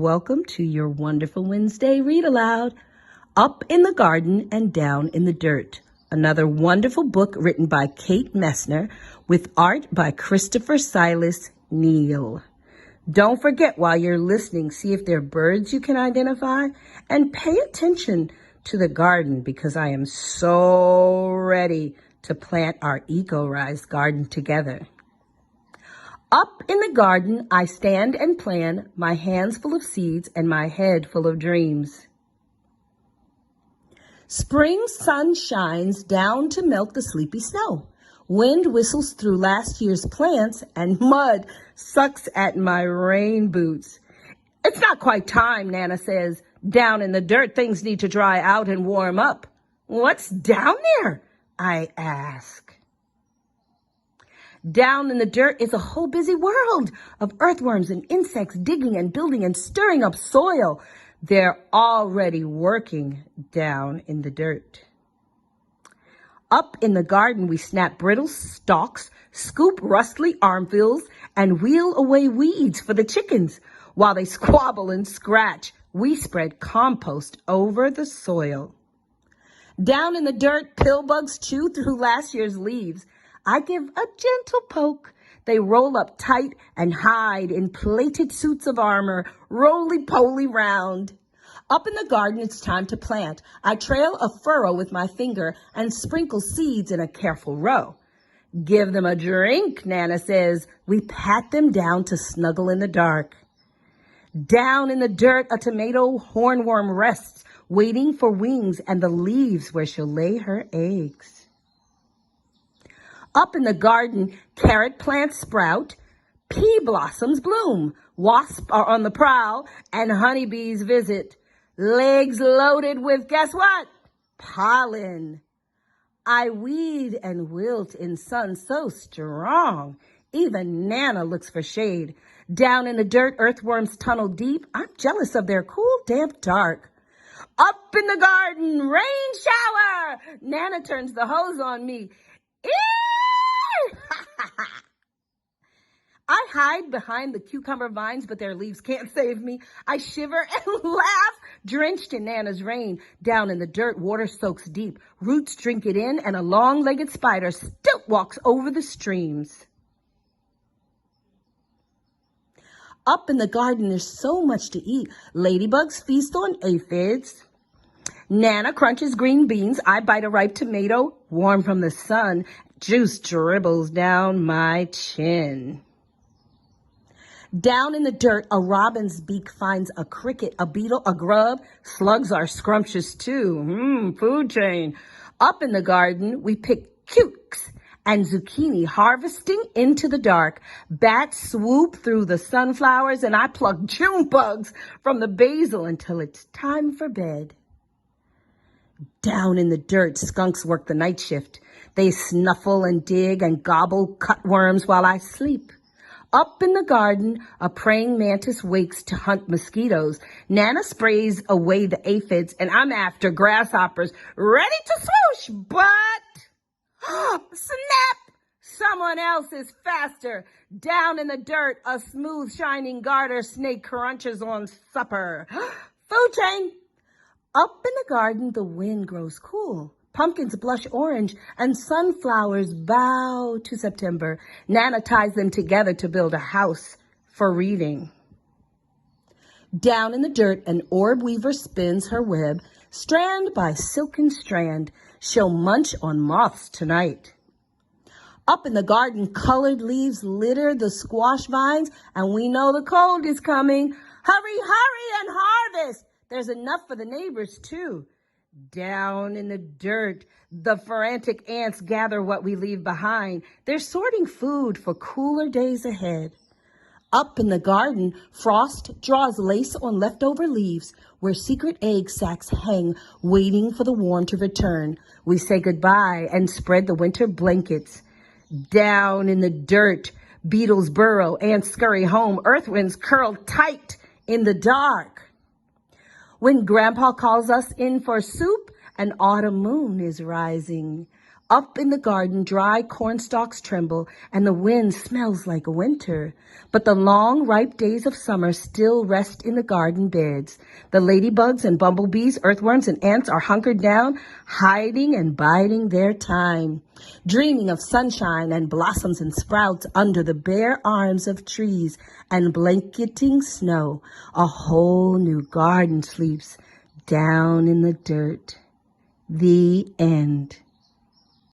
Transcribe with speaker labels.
Speaker 1: Welcome to your wonderful Wednesday read aloud. Up in the Garden and Down in the Dirt. Another wonderful book written by Kate Messner with art by Christopher Silas Neal. Don't forget while you're listening, see if there are birds you can identify and pay attention to the garden because I am so ready to plant our eco-rise garden together. Up in the garden, I stand and plan, my hands full of seeds and my head full of dreams. Spring sun shines down to melt the sleepy snow. Wind whistles through last year's plants and mud sucks at my rain boots. It's not quite time, Nana says. Down in the dirt, things need to dry out and warm up. What's down there? I ask. Down in the dirt is a whole busy world of earthworms and insects digging and building and stirring up soil. They're already working down in the dirt. Up in the garden, we snap brittle stalks, scoop rustly armfuls, and wheel away weeds for the chickens. While they squabble and scratch, we spread compost over the soil. Down in the dirt, pill bugs chew through last year's leaves. I give a gentle poke. They roll up tight and hide in plated suits of armor, roly-poly round. Up in the garden, it's time to plant. I trail a furrow with my finger and sprinkle seeds in a careful row. Give them a drink, Nana says. We pat them down to snuggle in the dark. Down in the dirt, a tomato hornworm rests, waiting for wings and the leaves where she'll lay her eggs. Up in the garden, carrot plants sprout, pea blossoms bloom, wasps are on the prowl, and honeybees visit. Legs loaded with, guess what? Pollen. I weed and wilt in sun so strong. Even Nana looks for shade. Down in the dirt, earthworms tunnel deep. I'm jealous of their cool, damp dark. Up in the garden, rain shower. Nana turns the hose on me. Ew! I hide behind the cucumber vines, but their leaves can't save me. I shiver and laugh, drenched in Nana's rain. Down in the dirt, water soaks deep. Roots drink it in, and a long-legged spider still walks over the streams. Up in the garden, there's so much to eat. Ladybugs feast on aphids. Nana crunches green beans. I bite a ripe tomato, warm from the sun. Juice dribbles down my chin. Down in the dirt, a robin's beak finds a cricket, a beetle, a grub. Slugs are scrumptious too. Food chain. Up in the garden, we pick cukes and zucchini, harvesting into the dark. Bats swoop through the sunflowers, and I pluck June bugs from the basil until it's time for bed. Down in the dirt, skunks work the night shift. They snuffle and dig and gobble cutworms while I sleep. Up in the garden, a praying mantis wakes to hunt mosquitoes. Nana sprays away the aphids, and I'm after grasshoppers, ready to swoosh, but snap! Someone else is faster. Down in the dirt, a smooth, shining garter snake crunches on supper. Food chain! Up in the garden, the wind grows cool. Pumpkins blush orange and sunflowers bow to September. Nana ties them together to build a house for reading. Down in the dirt, an orb weaver spins her web. Strand by silken strand, she'll munch on moths tonight. Up in the garden, colored leaves litter the squash vines, and we know the cold is coming. Hurry, hurry, and harvest! There's enough for the neighbors, too. Down in the dirt, the frantic ants gather what we leave behind. They're sorting food for cooler days ahead. Up in the garden, frost draws lace on leftover leaves where secret egg sacs hang, waiting for the warm to return. We say goodbye and spread the winter blankets. Down in the dirt, beetles burrow, ants scurry home, earthwinds curl tight in the dark. When Grandpa calls us in for soup, an autumn moon is rising. Up in the garden, dry cornstalks tremble, and the wind smells like winter. But the long, ripe days of summer still rest in the garden beds. The ladybugs and bumblebees, earthworms and ants are hunkered down, hiding and biding their time, dreaming of sunshine and blossoms and sprouts under the bare arms of trees and blanketing snow. A whole new garden sleeps down in the dirt. The end.